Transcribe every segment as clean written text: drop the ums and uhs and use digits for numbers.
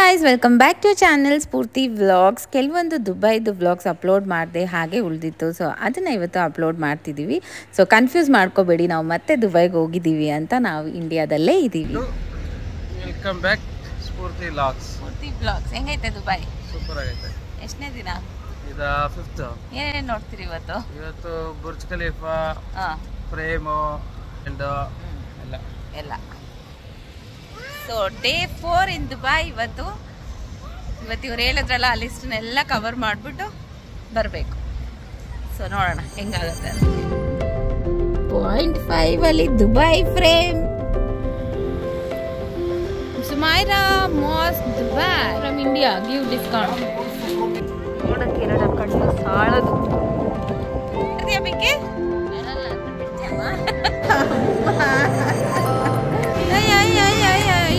guys, welcome back to channel Spurti Vlogs. ಕೆಲವೊಂದು ದುಬೈದು vlogs upload ಮಾಡಿದೆ ಹಾಗೆ ಉಳಿದಿತ್ತು. ಸೊ ಅದನ್ನ ಇವತ್ತು ಅಪ್ಲೋಡ್ ಮಾಡ್ತಿದ್ದೀವಿ. ಸೊ ಕನ್ಫ್ಯೂಸ್ ಮಾಡ್ಕೋಬೇಡಿ, ನಾವು ಮತ್ತೆ ದುಬೈಗೆ ಹೋಗಿದ್ದೀವಿ ಅಂತ, ನಾವು ಇಂಡಿಯಾದಲ್ಲೇ ಇದ್ದೀವಿ. ವೆಲ್ಕಮ್ ಬ್ಯಾಕ್ ಸ್ಫೂರ್ತಿ ವ್ಲಾಗ್ಸ್. ಸ್ಫೂರ್ತಿ ವ್ಲಾಗ್ಸ್ ಹೆಂಗೈತೆ ದುಬೈ? ಸೂಪರ್ ಆಗೈತೆ. ಎಷ್ಟನೇ ದಿನ? ಇದು 5th. ಏನೇನು ನೋಡ್ತೀರಿ ಇವತ್ತು? ಇವತ್ತು ಬುರ್ಜ್ ಖಲೀಫಾ, ಫ್ರೇಮು ಅಂಡ್ ಎಲ್ಲ. So day 4 in Dubai. ಇವತ್ತು ಇವ್ರು ಹೇಳಿದ್ರಲ್ಲ ಆ ಲಿಸ್ಟ್ನೆಲ್ಲ ಕವರ್ ಮಾಡಿಬಿಟ್ಟು ಬರಬೇಕು. ಸೊ ನೋಡೋಣ ಹೆಂಗಾಗುತ್ತೆ ಅಂತ. 0.5 ಅಲ್ಲಿ ದುಬೈ ಫ್ರೇಮ್. ಸುಮೈರಾ mask Dubai from India give discount. ನೋಡಕ್ಕೆ ಎರಡು ಕಣ್ಣು ಸಾಳದು. ಬೇಕೆ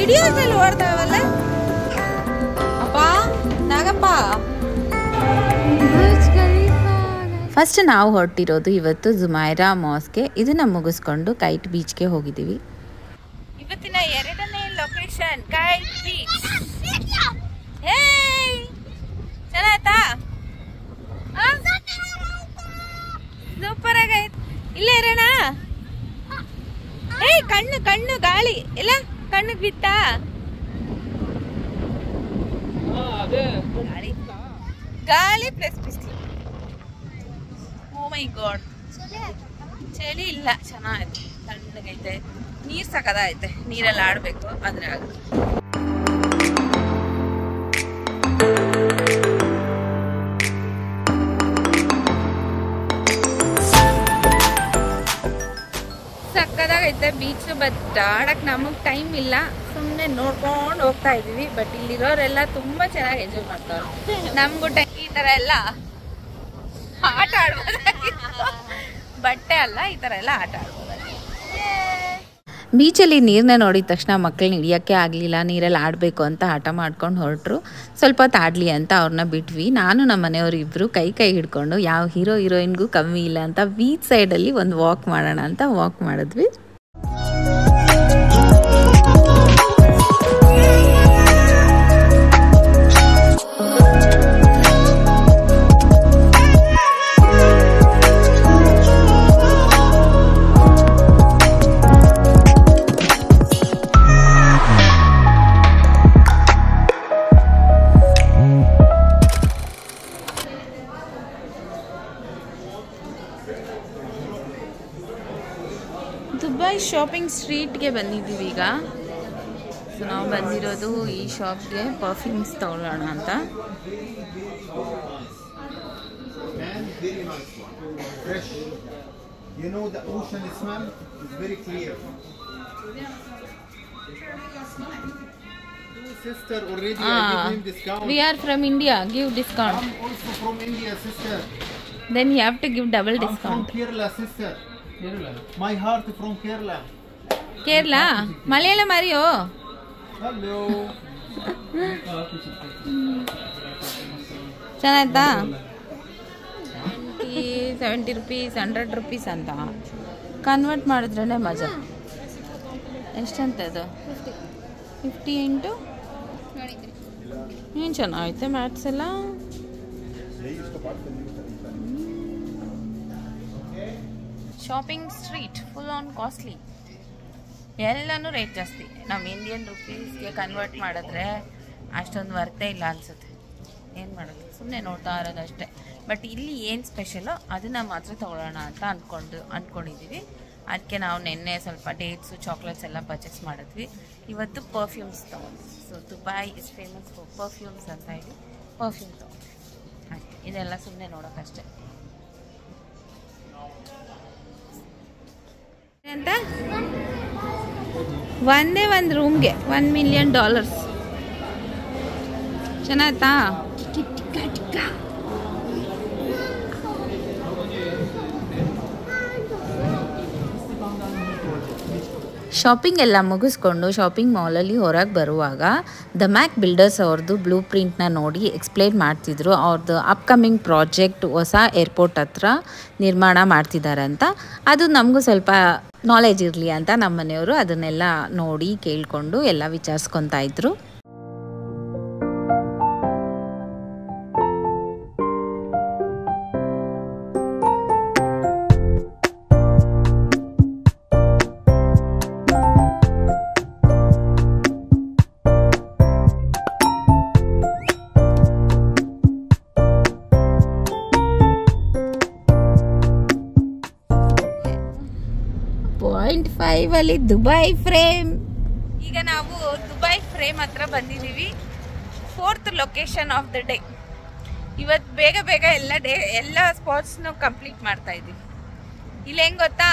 ಹಿಡಿಯೋದ್ರಲ್ಲಿ ಓಡ್ತಾವಲ್ಲ ಅಪ್ಪ ನಾಗಪ್ಪ. ಫಸ್ಟ್ ನಾವು ಹೊರಟಿರೋದು ಇವತ್ತು ಜುಮೈರಾ ಮಾಸ್ಗೆ. ಇದನ್ನ ಮುಗಿಸ್ಕೊಂಡು ಕೈಟ್ ಬೀಚ್ಗೆ ಹೋಗಿದ್ದೀವಿ. ಇವತ್ತಿನ 2ನೇ ಲೊಕೇಶನ್ ಕೈಟ್ ಬೀಚ್. ಚೆನ್ನಾಯ್ತಾ? ಸೂಪರ್ ಆಗೈತೆ. ಇಲ್ಲೇ ಇರೋಣ. ಕಣ್ಣು ಕಣ್ಣು ಗಾಳಿ ಎಲ್ಲ ಕಣ್ಣಿಗೆ ಬಿತ್ತಾ? ಗಾಳಿ ಪ್ಲಸ್ ಬಿಸಿಲು. ಓ ಮೈ ಗಾಡ್, ಚಳಿ ಇಲ್ಲ, ಚೆನ್ನಾಗೈತೆ, ತಣ್ಣಗೈತೆ, ನೀರ್ ಸಕದೈತೆ. ನೀರಲ್ಲಿ ಆಡ್ಬೇಕು ಆದ್ರೆ ಆಗುತ್ತೆ. ಸಕ್ಕದಾಗೈತೆ ಬೀಚ್. ಬಟ್ ಆಡಕ್ ನಮಗ್ ಟೈಮ್ ಇಲ್ಲ, ಸುಮ್ಮನೆ ನೋಡ್ಕೊಂಡು ಹೋಗ್ತಾ ಇದೀವಿ. ಬಟ್ ಇಲ್ಲಿರೋರೆಲ್ಲ ತುಂಬಾ ಚೆನ್ನಾಗಿ ಎಂಜಾಯ್ ಮಾಡ್ತಾರೆ. ನಮ್ಗೂ ಟೈಮ್ ಈ ತರ ಎಲ್ಲ ಆಟ ಆಡ್ಬೋದಾಗಿತ್ತು. ಬಟ್ಟೆ ಅಲ್ಲ, ಈ ತರ ಎಲ್ಲ ಆಟ ಆಡ್ಬೋದಾಗಿತ್ತು. ಬೀಚಲ್ಲಿ ನೀರನ್ನ ನೋಡಿದ ತಕ್ಷಣ ಮಕ್ಕಳನ್ನ ಹಿಡಿಯೋಕ್ಕೆ ಆಗಲಿಲ್ಲ. ನೀರಲ್ಲಿ ಆಡಬೇಕು ಅಂತ ಹಠ ಮಾಡ್ಕೊಂಡು ಹೊರಟ್ರು. ಸ್ವಲ್ಪ ಹೊತ್ತು ಆಡಲಿ ಅಂತ ಅವ್ರನ್ನ ಬಿಟ್ವಿ. ನಾನು ನಮ್ಮ ಮನೆಯವರು ಇಬ್ಬರು ಕೈ ಹಿಡ್ಕೊಂಡು ಯಾವ ಹೀರೋಯಿನ್ಗೂ ಕಮ್ಮಿ ಇಲ್ಲ ಅಂತ ಬೀಚ್ ಸೈಡಲ್ಲಿ ಒಂದು ವಾಕ್ ಮಾಡೋಣ ಅಂತ ವಾಕ್ ಮಾಡಿದ್ವಿ. ದುಬೈ ಶಾಪಿಂಗ್ ಸ್ಟ್ರೀಟ್ಗೆ ಬಂದಿದ್ದೀವಿ ಈಗ. ಸೊ ನಾವು ಬಂದಿರೋದು ಈ ಶಾಪ್ಗೆ ಪರ್ಫ್ಯೂಮ್ಸ್ ತಗೊಳ್ಳೋಣ ಅಂತ. We are from India. Give discount. I'm also from India, sister. Then you have to give double discount. From Kerala, sister. My heart from Kerala. Kerala? Malayalam Mario. Hello. ಚೆನ್ನಾಯ್ತಾ? 70 rupees, 100 rupees ಅಂತ convert ಮಾಡಿದ್ರೇ ಮಜಾ. ಎಷ್ಟಂತ ಅದು? 50 into ಏನು ಚೆನ್ನಾಗೈತೆ mats ಎಲ್ಲ. Shopping street full on costly. ಎಲ್ಲನೂ rate ಜಾಸ್ತಿ. ನಮ್ಮ ಇಂಡಿಯನ್ ರುಪೀಸ್ಗೆ ಕನ್ವರ್ಟ್ ಮಾಡಿದ್ರೆ ಅಷ್ಟೊಂದು ವರ್ತೇ ಇಲ್ಲ ಅನಿಸುತ್ತೆ. ಏನು ಮಾಡೋದು, ಸುಮ್ಮನೆ ನೋಡ್ತಾ ಇರೋದು ಅಷ್ಟೇ. ಬಟ್ ಇಲ್ಲಿ ಏನು ಸ್ಪೆಷಲೋ ಅದನ್ನು ಮಾತ್ರ ತೊಗೊಳ್ಳೋಣ ಅಂತ ಅಂದ್ಕೊಂಡಿದ್ದೀವಿ. ಅದಕ್ಕೆ ನಾವು ನಿನ್ನೆ ಸ್ವಲ್ಪ ಡೇಟ್ಸು ಚಾಕ್ಲೇಟ್ಸ್ ಎಲ್ಲ ಪರ್ಚೇಸ್ ಮಾಡಿದ್ವಿ. ಇವತ್ತು ಪರ್ಫ್ಯೂಮ್ಸ್ ತೊಗೊಂಡ್ವಿ. So Dubai is famous for perfumes ಅಂತ ಹೇಳಿ ಪರ್ಫ್ಯೂಮ್ ತೊಗೊಂಡ್ವಿ. ಹಾಗೆ ಇದೆಲ್ಲ ಸುಮ್ಮನೆ ನೋಡೋಕ್ಕಷ್ಟೇ ಅಂತ. ಒಂದೇ ಒಂದು ರೂಮ್ಗೆ $1 million. ಚೆನ್ನಾಯ್ತಾ? ಶಾಪಿಂಗ್ ಎಲ್ಲ ಮುಗಿಸ್ಕೊಂಡು ಶಾಪಿಂಗ್ ಮಾಲಲ್ಲಿ ಹೊರಗೆ ಬರುವಾಗ ದ ಮ್ಯಾಕ್ ಬಿಲ್ಡರ್ಸ್ ಅವ್ರದ್ದು ಬ್ಲೂ ಪ್ರಿಂಟ್ನ ನೋಡಿ ಎಕ್ಸ್ಪ್ಲೇನ್ ಮಾಡ್ತಿದ್ರು. ಅವ್ರದ್ದು ಅಪ್ಕಮಿಂಗ್ ಪ್ರಾಜೆಕ್ಟ್ ಹೊಸ ಏರ್ಪೋರ್ಟ್ ಹತ್ರ ನಿರ್ಮಾಣ ಮಾಡ್ತಿದ್ದಾರೆ ಅಂತ. ಅದು ನಮಗೂ ಸ್ವಲ್ಪ ನಾಲೆಜ್ ಇರಲಿ ಅಂತ ನಮ್ಮ ಮನೆಯವರು ಅದನ್ನೆಲ್ಲ ನೋಡಿ ಕೇಳಿಕೊಂಡು ಎಲ್ಲ ವಿಚಾರಿಸ್ಕೊತಾ ಇದ್ರು. Finally Dubai frame. ಈಗ ನಾವು ದುಬೈ ಫ್ರೇಮ್ ಹತ್ರ ಬಂದಿದ್ದೀವಿ. 4th location of the day. ಇವತ್ತು ಬೇಗ ಬೇಗ ಎಲ್ಲ ಸ್ಪಾಟ್ಸ್ನು ಕಂಪ್ಲೀಟ್ ಮಾಡ್ತಾ ಇದ್ದೀವಿ. ಇಲ್ಲಿ ಹೆಂಗೆ ಗೊತ್ತಾ,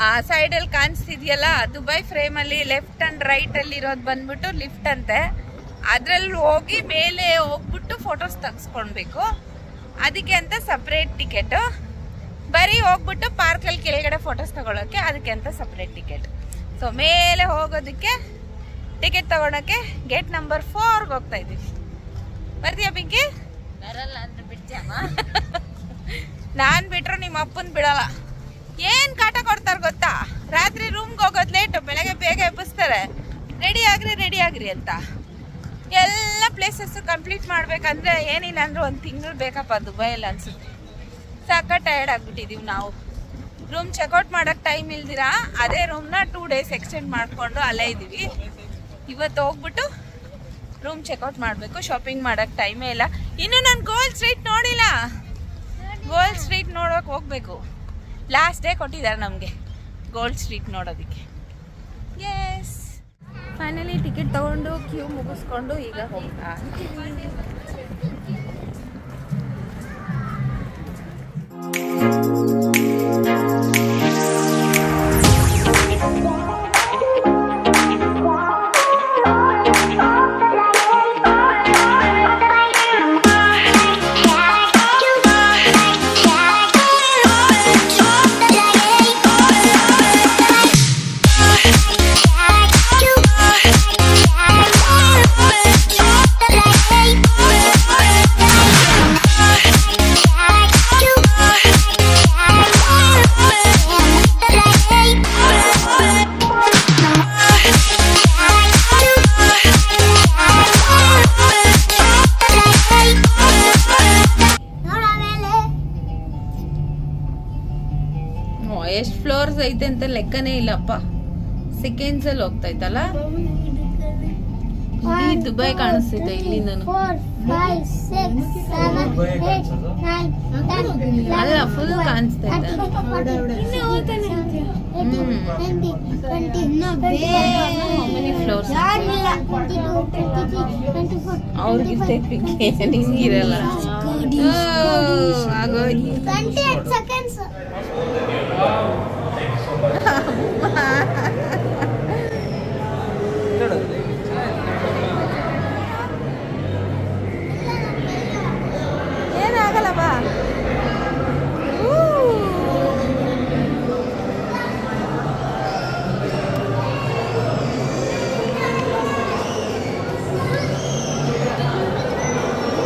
ಆ ಸೈಡಲ್ಲಿ ಕಾಣಿಸ್ತಿದೆಯಲ್ಲ ದುಬೈ ಫ್ರೇಮಲ್ಲಿ ಲೆಫ್ಟ್ ಆ್ಯಂಡ್ ರೈಟಲ್ಲಿ ಇರೋದು ಬಂದ್ಬಿಟ್ಟು ಲಿಫ್ಟ್ ಅಂತೆ. ಅದರಲ್ಲಿ ಹೋಗಿ ಮೇಲೆ ಹೋಗ್ಬಿಟ್ಟು ಫೋಟೋಸ್ ತೆಗೆಸ್ಕೊಳ್ಬೇಕು. ಅದಕ್ಕೆ ಅಂತ ಸಪ್ರೇಟ್ ಟಿಕೆಟು. ಬರೀ ಹೋಗ್ಬಿಟ್ಟು ಪಾರ್ಕಲ್ಲಿ ಕೆಳಗಡೆ ಫೋಟೋಸ್ ತಗೊಳ್ಳೋಕ್ಕೆ ಅದಕ್ಕೆ ಅಂತ ಸಪ್ರೇಟ್ ಟಿಕೆಟ್. ಸೊ ಮೇಲೆ ಹೋಗೋದಕ್ಕೆ ಟಿಕೆಟ್ ತಗೊಳಕ್ಕೆ ಗೇಟ್ ನಂಬರ್ 4ಗೆ ಹೋಗ್ತಾ ಇದ್ದೀವಿ. ಬರ್ತೀಯಾ ಪಿಂಕಿ? ಬರಲ್ಲ ಅಂದ್ರೆ ಬಿಡ್ತೀಯಮ್ಮ? ನಾನು ಬಿಟ್ರು ನಿಮ್ಮ ಅಪ್ಪನ ಬಿಡಲ್ಲ. ಏನು ಕಾಟ ಕೊಡ್ತಾರೆ ಗೊತ್ತಾ, ರಾತ್ರಿ ರೂಮ್ಗೆ ಹೋಗೋದು ಲೇಟು, ಬೆಳಗ್ಗೆ ಬೇಗ ಎಬ್ಬಿಸ್ತಾರೆ ರೆಡಿ ಆಗ್ರಿ ಅಂತ. ಎಲ್ಲ ಪ್ಲೇಸಸ್ ಕಂಪ್ಲೀಟ್ ಮಾಡ್ಬೇಕಂದ್ರೆ ಏನಿಲ್ಲ ಅಂದ್ರೆ 1 ತಿಂಗಳು ಬೇಕಪ್ಪ ದುಬೈಯಲ್ಲಿ ಅನ್ಸುತ್ತೆ. ಸಾಕ ಟಯರ್ಡ್ ಆಗ್ಬಿಟ್ಟಿದೀವಿ ನಾವು. ರೂಮ್ ಚೆಕ್ಔಟ್ ಮಾಡೋಕ್ಕೆ ಟೈಮ್ ಇಲ್ದಿರಾ ಅದೇ ರೂಮ್ನ 2 ಡೇಸ್ ಎಕ್ಸ್ಟೆಂಡ್ ಮಾಡಿಕೊಂಡು ಅಲ್ಲೇ ಇದ್ದೀವಿ. ಇವತ್ತು ಹೋಗ್ಬಿಟ್ಟು ರೂಮ್ ಚೆಕ್ಔಟ್ ಮಾಡಬೇಕು. ಶಾಪಿಂಗ್ ಮಾಡೋಕ್ಕೆ ಟೈಮೇ ಇಲ್ಲ. ಇನ್ನು ನಾನು ಗೋಲ್ಡ್ ಸ್ಟ್ರೀಟ್ ನೋಡಿಲ್ಲ. ಗೋಲ್ಡ್ ಸ್ಟ್ರೀಟ್ ನೋಡೋಕೆ ಹೋಗ್ಬೇಕು. ಲಾಸ್ಟ್ ಡೇ ಕೊಟ್ಟಿದ್ದಾರೆ ನಮಗೆ ಗೋಲ್ಡ್ ಸ್ಟ್ರೀಟ್ ನೋಡೋದಕ್ಕೆ. ಎಸ್, ಫೈನಲಿ ಟಿಕೆಟ್ ತಗೊಂಡು ಕ್ಯೂ ಮುಗಿಸ್ಕೊಂಡು ಈಗ ಹೋಗ್ತಾ ಎಷ್ಟು ಫ್ಲೋರ್ಸ್ ಐತೆ ಅಂತ ಲೆಕ್ಕನೇ ಇಲ್ಲಪ್ಪ. ಸೆಕೆಂಡ್ಸ್ ಅಲ್ಲಿ ಹೋಗ್ತಾ ಇತ್ತಲ್ಲ. ಇಡೀ ದುಬೈ ಕಾಣಿಸ್ತೈತೆ ಇಲ್ಲಿ. ನಾನು ಅಲ್ಲ, ಫುಲ್ ಕಾಣಿಸ್ತೈತೆ. ಫ್ಲೋರ್ಸ್ ಅವ್ರಿಗಿರ್ತೈತೆ, ನಿಂಗಿರಲ್ಲ. ಏನಾಗಲ್ಲ ಬಾ.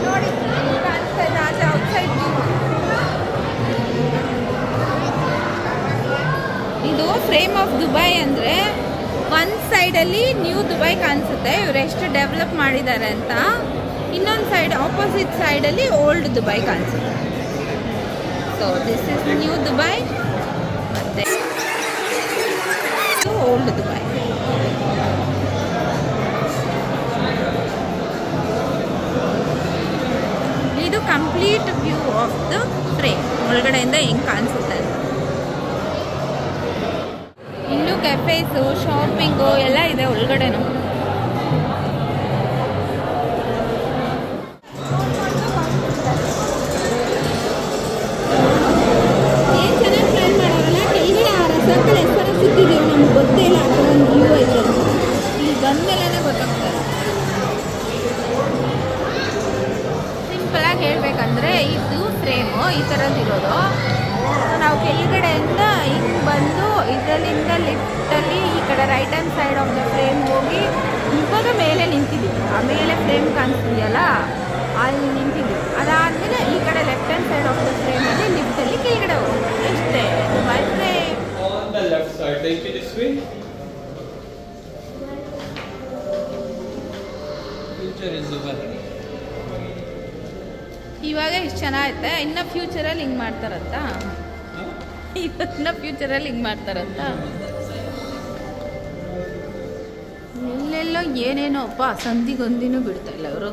ನೋಡಿ ಕಾಣಿಸ್ತಾ ಇದೆ ಆಚೆ ಔಟ್ಸೈಡ್ ವ್ಯೂ. ಇದು ಫ್ರೇಮ್ ಆಫ್ ದುಬೈ ಅಂದ್ರೆ ಒಂದು ಸೈಡಲ್ಲಿ ನ್ಯೂ ದುಬೈ ಕಾಣಿಸುತ್ತೆ, ಇವ್ರು ಎಷ್ಟು ಡೆವಲಪ್ ಮಾಡಿದ್ದಾರೆ ಅಂತ. ಇನ್ನೊಂದು ಸೈಡ್ ಆಪೋಸಿಟ್ ಸೈಡಲ್ಲಿ ಓಲ್ಡ್ ದುಬೈ ಕಾಣಿಸುತ್ತೆ. So this is new Dubai ಮತ್ತೆ ಓಲ್ಡ್ ದುಬೈ. ಇದು complete view of the frame, ಒಳಗಡೆಯಿಂದ ಹೆಂಗೆ ಕಾಣಿಸುತ್ತೆ ಅಂತ. ಇಲ್ಲೂ ಕೆಫೇಸು, ಶಾಪಿಂಗು ಎಲ್ಲ ಇದೆ ಒಳಗಡೆನು. ಏನು ಚೆನ್ನಾಗಿ ಪ್ಲಾನ್ ಮಾಡೋರಲ್ಲ. ಕೆಳಗಡೆ ಆ ರಸಕ್ಕಲ್ಲಿ ಹೆಸರು ಸಿಕ್ಕಿದ್ದೀವಿ, ನಮ್ಗೆ ಗೊತ್ತೇ ಇಲ್ಲ ಆ ಥರ ಒಂದು ವ್ಯೂ ಐತೆ. ಇಲ್ಲಿ ಬಂದಮೇಲೆ ಗೊತ್ತಾಗ್ತದೆ. ಸಿಂಪಲಾಗಿ ಹೇಳ್ಬೇಕಂದ್ರೆ ಇದು ಫ್ರೇಮು ಈ ಥರದ್ದಿರೋದು. ನಾವು ಕೆಳಗಡೆಯಿಂದ ಹಿಂಗೆ ಬಂದು ಇದರಿಂದ ಲಿಫ್ಟಲ್ಲಿ ಈ ಕಡೆ right hand side of the frame ಹೋಗಿ ಇವಾಗ ಮೇಲೆ ನಿಂತಿದ್ದೀವಿ. ಆ ಮೇಲೆ ಫ್ರೇಮ್ ಕಾಣಿಸ್ತಿದೆಯಲ್ಲ ಅಲ್ಲಿ ನಿಂತಿದ್ದೀವಿ. ಅದಾದಮೇಲೆ ಈ ಕಡೆ left hand side of the ಫ್ರೇಮಲ್ಲಿ ಲಿಫ್ಟಲ್ಲಿ ಕೆಳಗಡೆ ಹೋಗಿ ಅಷ್ಟೇ ದುಬೈ ಫ್ರೇಮ್. ಇವಾಗ ಇಷ್ಟು ಚೆನ್ನಾಗೈತೆ. ಇನ್ನು ಫ್ಯೂಚರಲ್ಲಿ ಹಿಂಗೆ ಮಾಡ್ತಾರಂತ. ಇನ್ನು ಫ್ಯೂಚರಲ್ಲಿ ಹಿಂಗೆ ಮಾಡ್ತಾರಂತ. ಎಲ್ಲೆಲ್ಲೋ ಏನೇನೋ ಅಪ್ಪ, ಸಂಧಿಗೊಂದಿನೂ ಬಿಡ್ತಾ ಇಲ್ಲ ಅವರು.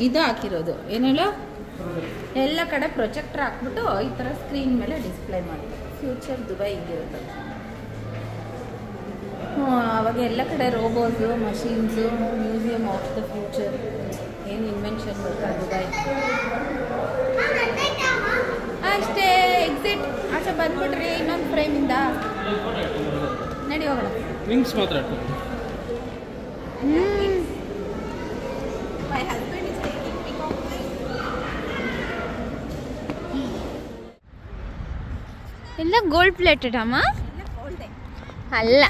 ಇದು ಹಾಕಿರೋದು ಏನೇಳೋ ಎಲ್ಲ ಕಡೆ ಪ್ರೊಜೆಕ್ಟರ್ ಹಾಕ್ಬಿಟ್ಟು ಈ ಥರ ಸ್ಕ್ರೀನ್ ಮೇಲೆ ಡಿಸ್ಪ್ಲೇ ಮಾಡಿದ್ದಾರೆ. ಫ್ಯೂಚರ್ ದುಬೈ ಹಿಂಗಿರುತ್ತೆ. ಅವಾಗ ಎಲ್ಲ ಕಡೆ robots, machines, museum of the future, ಏನು ಇನ್ವೆನ್ಷನ್ ಗೊತ್ತಾ ದುಬೈ. ಅಷ್ಟೇ ಎಕ್ಸಿಟ್ ಆಚೆ ಬಂದ್ಬಿಟ್ರಿ ಇನ್ನೊಂದು ಫ್ರೇಮಿಂದ ನಡಿ ಹೋಗೋಣ. ವಿಂಗ್ಸ್ ಮಾತ್ರ my husband is taking pic of my. ಎಲ್ಲ ಗೋಲ್ಡ್ ಪ್ಲೇಟೆಡ್ ಅಮ್ಮ, ಅಲ್ಲ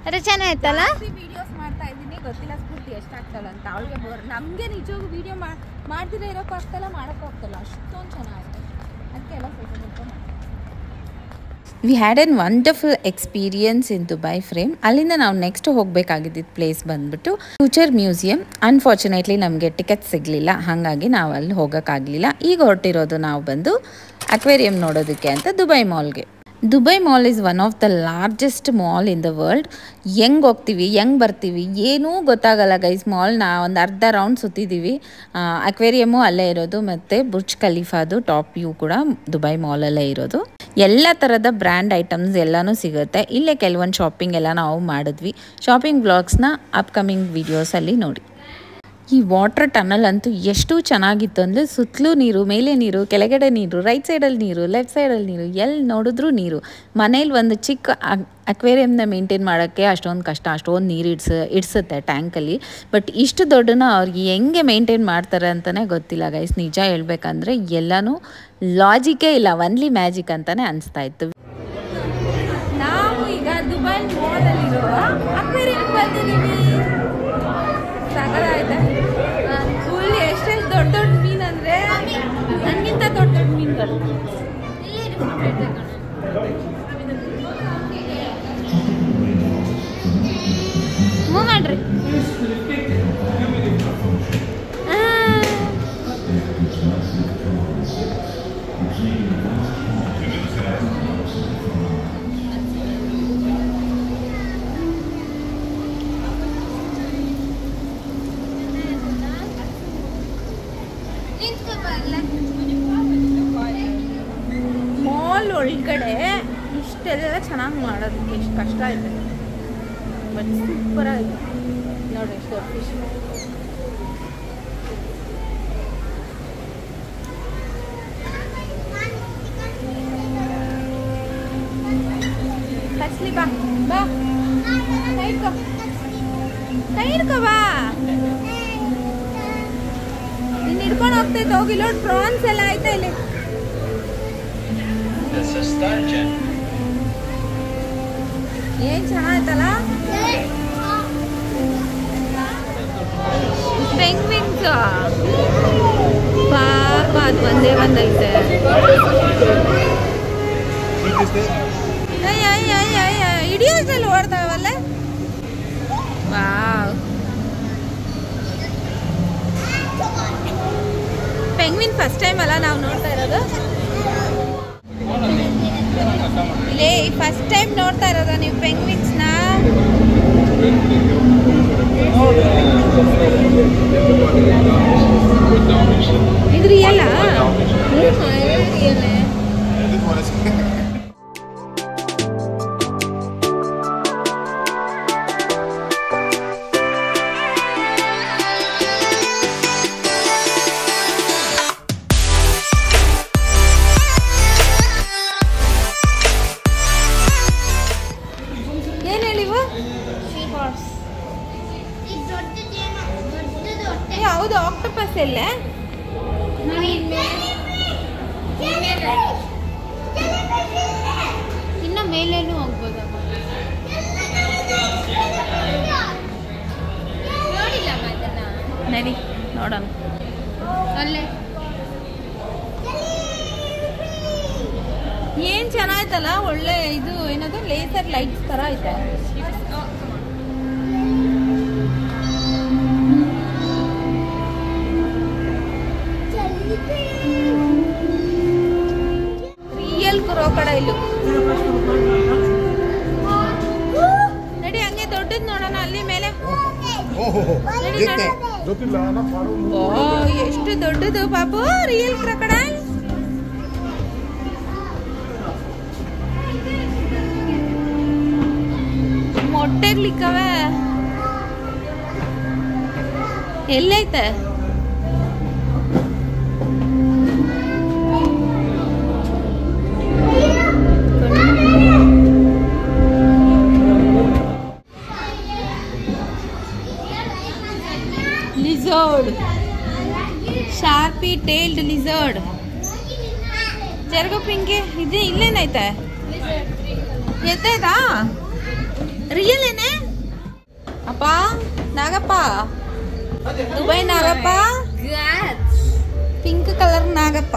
ಅರೆ ಚೆನ್ನಾಯ್ತಲ್ಲ. ವಿಡಿಯೋಸ್ ಮಾಡ್ತಾ ಇದ್ದೀನಿ, ಗೊತ್ತಿಲ್ಲ ಸ್ಫೂರ್ತಿ ಎಷ್ಟಾಗ್ತಲ್ಲ ಅಂತ. ಅವಳಿಗೆ ಬೋರ್, ನಮಗೆ ನಿಜವಾಗೂ ವಿಡಿಯೋ ಮಾಡ್ದಿರ ಇರೋಕ್ಕೂ ಆಗ್ತಲ್ಲ, ಮಾಡೋಕ್ಕೂ ಆಗ್ತಲ್ಲ, ಅಷ್ಟೊಂದು ಚೆನ್ನಾಗಿದೆ. ಅದಕ್ಕೆ ಎಲ್ಲ photo we had N wonderful experience in Dubai frame. ಅಲ್ಲಿಂದ ನಾವು ನೆಕ್ಸ್ಟ್ ಹೋಗಬೇಕಾಗಿದ್ದ ಪ್ಲೇಸ್ ಬಂದ್ಬಿಟ್ಟು ಫ್ಯೂಚರ್ ಮ್ಯೂಸಿಯಂ. ಅನ್ಫಾರ್ಚುನೇಟ್ಲಿ ನಮಗೆ ಟಿಕೆಟ್ ಸಿಗಲಿಲ್ಲ, ಹಾಗಾಗಿ ನಾವು ಅಲ್ಲಿ ಹೋಗೋಕ್ಕಾಗಲಿಲ್ಲ. ಈಗ ಹೊರಟಿರೋದು ನಾವು ಬಂದು ಅಕ್ವೇರಿಯಂ ನೋಡೋದಕ್ಕೆ ಅಂತ ದುಬೈ ಮಾಲ್ಗೆ. Dubai mall is one of the largest mall in the world. ಹೆಂಗೆ ಹೋಗ್ತೀವಿ ಹೆಂಗೆ ಬರ್ತೀವಿ ಏನೂ ಗೊತ್ತಾಗಲ್ಲ ಗೈಸ್. ಮಾಲ್ನ ಒಂದು ಅರ್ಧ ರೌಂಡ್ ಸುತ್ತಿದ್ದೀವಿ. ಅಕ್ವೇರಿಯಮ್ಮು ಅಲ್ಲೇ ಇರೋದು, ಮತ್ತು ಬುರ್ಜ್ ಖಲೀಫಾದು ಟಾಪ್ ವ್ಯೂ ಕೂಡ ದುಬೈ ಮಾಲಲ್ಲೇ ಇರೋದು. ಎಲ್ಲ ಥರದ ಬ್ರ್ಯಾಂಡ್ ಐಟಮ್ಸ್ ಎಲ್ಲನೂ ಸಿಗುತ್ತೆ ಇಲ್ಲೇ. ಕೆಲವೊಂದು ಶಾಪಿಂಗ್ ಎಲ್ಲ ನಾವು ಮಾಡಿದ್ವಿ. ಶಾಪಿಂಗ್ ವ್ಲಾಗ್ಸ್ನ ಅಪ್ಕಮಿಂಗ್ ವೀಡಿಯೋಸಲ್ಲಿ ನೋಡಿ. ಈ ವಾಟರ್ ಟನಲ್ ಅಂತೂ ಎಷ್ಟು ಚೆನ್ನಾಗಿತ್ತು ಅಂದರೆ, ಸುತ್ತಲೂ ನೀರು, ಮೇಲೆ ನೀರು, ಕೆಳಗಡೆ ನೀರು, ರೈಟ್ ಸೈಡಲ್ಲಿ ನೀರು, ಲೆಫ್ಟ್ ಸೈಡಲ್ಲಿ ನೀರು, ಎಲ್ಲಿ ನೋಡಿದ್ರೂ ನೀರು. ಮನೇಲಿ ಒಂದು ಚಿಕ್ಕ ಅಕ್ವೇರಿಯಮ್ನ ಮೇಂಟೈನ್ ಮಾಡೋಕ್ಕೆ ಅಷ್ಟೊಂದು ಕಷ್ಟ, ಅಷ್ಟೊಂದು ನೀರು ಇಡ್ಸುತ್ತೆ ಟ್ಯಾಂಕಲ್ಲಿ. ಬಟ್ ಇಷ್ಟು ದೊಡ್ಡನ ಅವ್ರಿಗೆ ಹೆಂಗೆ ಮೇಂಟೈನ್ ಮಾಡ್ತಾರೆ ಅಂತಲೇ ಗೊತ್ತಿಲ್ಲ ಗೈಸ್. ನಿಜ ಹೇಳ್ಬೇಕಂದ್ರೆ ಎಲ್ಲನೂ ಲಾಜಿಕೇ ಇಲ್ಲ, ಒನ್ಲಿ ಮ್ಯಾಜಿಕ್ ಅಂತಲೇ ಅನಿಸ್ತಾ ಇತ್ತು. ನಾವು ಈಗ ದುಬೈ ಮಾಲಲ್ಲಿರುವ ಅಕ್ವೇರಿಯಂ ಬಂದಿದ್ದೀವಿ. ಸಾಕಾಯ್ತಾ? ಫುಲ್ ಎಷ್ಟೆಷ್ಟು ದೊಡ್ಡ ದೊಡ್ಡ ಮೀನು ಅಂದರೆ ನನಗಿಂತ ದೊಡ್ಡ ದೊಡ್ಡ ಮೀನುಗಳು. ಮೂವ್ ಮಾಡ್ರಿ. ಮಾಲ್ ಒಳಗಡೆ ಇಷ್ಟೆಲ್ಲ ಚೆನ್ನಾಗಿ ಮಾಡೋದಕ್ಕೆ ಎಷ್ಟು ಕಷ್ಟ ಇದೆ, ಬಟ್ ಸೂಪರ್ ಆಗಿದೆ ನೋಡಿ. ಎಷ್ಟು ಫಿಶ್ ಹಸ್ಲಿ. ಬಾ ಬಾ, ಕೈ ಹಿಡ್ಕೊ, ಕೈ ಹಿಡ್ಕೊ, ಬಾ. ನೀನು ಹಿಡ್ಕೊಂಡು ಹೋಗ್ತೈತೆ, ಹೋಗಿ ನೋಡಿ ಪ್ರಾನ್ಸ್ ಎಲ್ಲ ಆಯ್ತಾ ಇಲ್ಲಿ. ಏನ್ ಚೆನ್ನಾಯ್ತಲ್ಲ. ಪೆಂಗ್ವಿನ್ಸ್ ಪಾಪ, ಅದು ಒಂದೇ ಒಂದೈತೆ. ಹಿಡಿಯೋದ್ರಲ್ಲಿ ಓಡ್ತಾವಲ್ಲ. ವಾವ್, ಪೆಂಗ್ವಿನ್ ಫಸ್ಟ್ ಟೈಮ್ ಅಲ್ಲ ನಾವು ನೋಡ್ತಾ ಇರೋದು. ಇಲ್ಲೇ ಫಸ್ಟ್ ಟೈಮ್ ನೋಡ್ತಾ ಇರೋದ ನೀವು ಪೆಂಗ್ವಿನ್ಸ್ನ? ಇದು ರಿಯಲ್ಲ? ರಿಯಲ್ಲೇ. ಹೌದು, ಆಕ್ಟೋಪಸ್ ಎಲ್ಲ ಇನ್ನು ಮೇಲೇನು ಹೋಗ್ಬೋದಮ್ಮ. ನೋಡಿಲ್ಲ ಅದನ್ನ, ನಡಿ ನೋಡೋಣ. ಅಲ್ಲೇ ಏನ್ ಚೆನ್ನಾಯ್ತಲ್ಲ, ಒಳ್ಳೆ ಇದು ಏನದು ಲೇಸರ್ ಲೈಟ್ಸ್ ತರ ಐತೆ. Real crocodile. ನಡಿ ಹಂಗೆ ದೊಡ್ಡದ್ ನೋಡೋಣ ಅಲ್ಲಿ ಮೇಲೆ. ನಡಿ ನಡಿ. ಓ ಎಷ್ಟು ದೊಡ್ಡದು ಪಾಪು, ರಿಯಲ್ ಕ್ರೊಕೊಡೈಲ್. ಮೊಟ್ಟೆಗ್ಲಿಕ್ಕವೆ ಎಲ್ಲೈತೆ ಲಿಸರ್ಡ್ ಶಾರ್ಪಿ ಟೇಲ್ಡ್ ಲಿಸರ್ಡ್ ಜರ್ಗೋ ಪಿಂಕಿ ಇದು ಇಲ್ಲೇನೈತೆ ಎದ್ದೈತಾ ರಿಯಲ್ ಏನೇ ಅಪ್ಪ ನಾಗಪ್ಪ ದುಬೈ ನಾಗಪ್ಪ ಪಿಂಕ್ ಕಲರ್ ನಾಗಪ್ಪ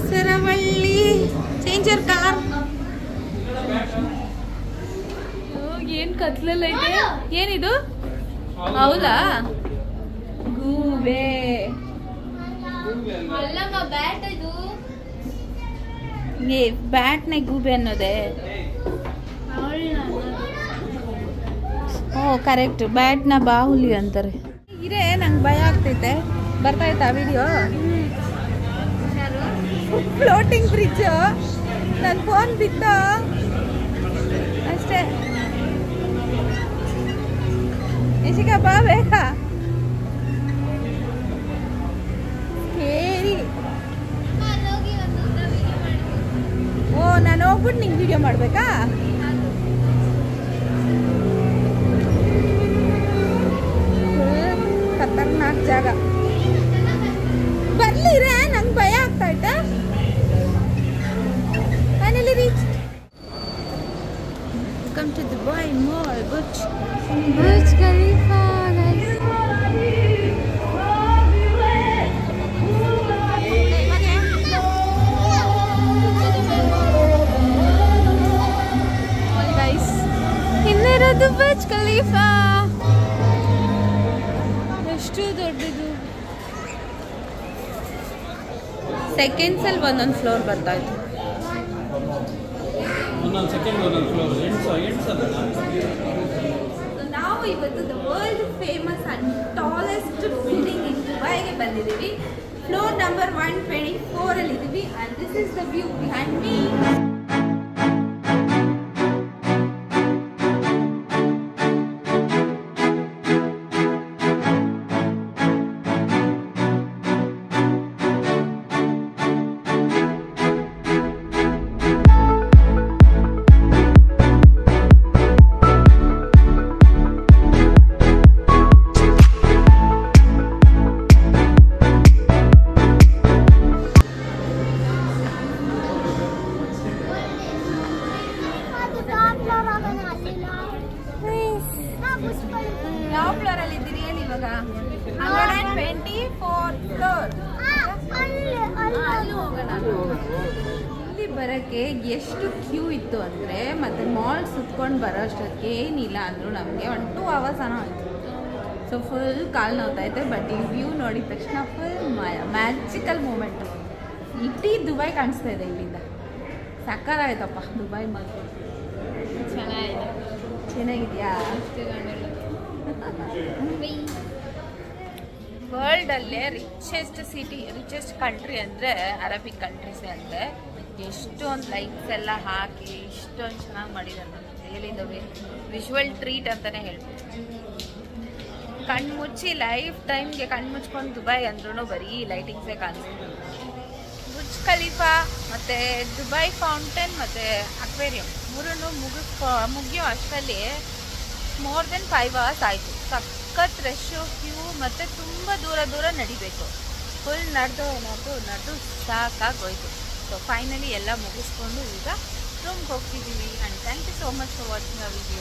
ಸರವಳ್ಳಿ ಚೇಂಜರ್ ಕಲರ್ ಏನ್ ಕತ್ಲೆಲ್ಲ ಐತೆ ಏನಿದು ಹೌದಾ ಗೂಬೆ ಬ್ಯಾಟ್ನೆ ಗೂಬೆ ಅನ್ನೋದೆ ಓ ಕರೆಕ್ಟ್ ಬ್ಯಾಟ್ನ ಬಾಹುಲಿ ಅಂತಾರೆ ಇರೇ ನಂಗೆ ಭಯ ಆಗ್ತೈತೆ ಬರ್ತಾಯ್ತಾ ವಿಡಿಯೋ ಫ್ಲೋಟಿಂಗ್ ಬ್ರಿಡ್ಜ್ ನನ್ನ ಫೋನ್ ಬಿತ್ತ ಅಷ್ಟೇ ಯಶಿಕಾ ಬಾ ಬೇಕಾ ಹೇರಿ ಓ ನಾನು ಹೋಗ್ಬಿಟ್ಟು ನಿಂಗೆ ವಿಡಿಯೋ ಮಾಡ್ಬೇಕಾ ಖತರ್ನಾಕ್ ಜಾಗ ಬರ್ಲಿರ ನಂಗೆ ಭಯ ಆಗ್ತಾ ಐತೆ finally reach welcome to Dubai mall Burj Khalifa guys ಇನ್ನಿರೋದು ಬುರ್ಜ್ ಖಲೀಫಾ ಎಷ್ಟು ದೊಡ್ಡದು ಸೆಕೆಂಡ್ಸ್ ಅಲ್ಲಿ ಒಂದೊಂದು ಫ್ಲೋರ್ ಬರ್ತಾ ಇತ್ತು ನಾವು ಇವತ್ತು the world famous and tallest building in ದುಬೈಗೆ ಬಂದಿದ್ದೀವಿ ಫ್ಲೋರ್ ನಂಬರ್ 124 ಅಲ್ಲಿ ಇದ್ದೀವಿ and this is the view behind me ಯಾವ ಫ್ಲೋರ್ ಅಲ್ಲಿ ಇದ್ದೀರಿ ಹೇಳಿ ಇವಾಗ 124 ಫ್ಲೋರ್ ಅಲ್ಲಿ ಹೋಗೋಣ ಇಲ್ಲಿ ಬರೋಕ್ಕೆ ಎಷ್ಟು ಕ್ಯೂ ಇತ್ತು ಅಂದರೆ ಮತ್ತೆ ಮಾಲ್ ಸುತ್ಕೊಂಡು ಬರೋ ಅಷ್ಟೊತ್ತಿಗೆ ಏನಿಲ್ಲ ಅಂದರೂ ನಮಗೆ 1-2 hours ಏನೋ ಆಯಿತು ಸೊ ಫುಲ್ ಕಾಲು ನೋವ್ತೈತೆ ಬಟ್ ಈ ವ್ಯೂ ನೋಡಿದ ತಕ್ಷಣ ಫುಲ್ ಮ್ಯಾಜಿಕಲ್ ಮೂಮೆಂಟ್ ಇಡೀ ದುಬೈ ಕಾಣಿಸ್ತಾ ಇದೆ ಇಲ್ಲಿಂದ ಸಕ್ಕತ್ತಾಯ್ತಪ್ಪ ದುಬೈ ಮಾಲ್ ಚೆನ್ನಾಗಿದೆಯಾ ವರ್ಲ್ಡ್ ಅಲ್ಲೇ ರಿಚೆಸ್ಟ್ ಸಿಟಿ ರಿಚೆಸ್ಟ್ ಕಂಟ್ರಿ ಅಂದರೆ ಅರಬಿಕ್ ಕಂಟ್ರೀಸ್ ಅಂದರೆ ಎಷ್ಟೊಂದು ಲೈಟ್ಸ್ ಎಲ್ಲ ಹಾಕಿ ಇಷ್ಟೊಂದು ಚೆನ್ನಾಗಿ ಮಾಡಿದ್ದಾರೆ ಹೇಳಿದವೆ ವಿಜುವಲ್ ಟ್ರೀಟ್ ಅಂತಲೇ ಹೇಳ್ಬೋದು ಕಣ್ಮುಚ್ಚಿ ಲೈಫ್ ಟೈಮ್ಗೆ ಕಣ್ಮುಚ್ಕೊಂಡು ದುಬೈ ಅಂದ್ರೂ ಬರೀ ಲೈಟಿಂಗ್ಸೇ ಕಾಣಿಸ್ತಾರೆ ಬುರ್ಜ್ ಖಲೀಫಾ ಮತ್ತು ದುಬೈ ಫೌಂಟೇನ್ ಮತ್ತು ಅಕ್ವೇರಿಯಂ ಮೂರನ್ನು ಮುಗಿಯೋ ಅಷ್ಟರಲ್ಲಿ ಮೋರ್ ದೆನ್ 5 hours ಆಯಿತು ಸಖತ್ ರಶ್ಶು ಕ್ಯೂ ಮತ್ತು ತುಂಬ ದೂರ ನಡಿಬೇಕು ಫುಲ್ ನಡೆದು ಸಾಕಾಗೋಯ್ತು ಸೊ ಫೈನಲಿ ಎಲ್ಲ ಮುಗಿಸ್ಕೊಂಡು ಈಗ ರೂಮ್ಗೆ ಹೋಗ್ತಿದ್ದೀವಿ and thank you so much for watching a video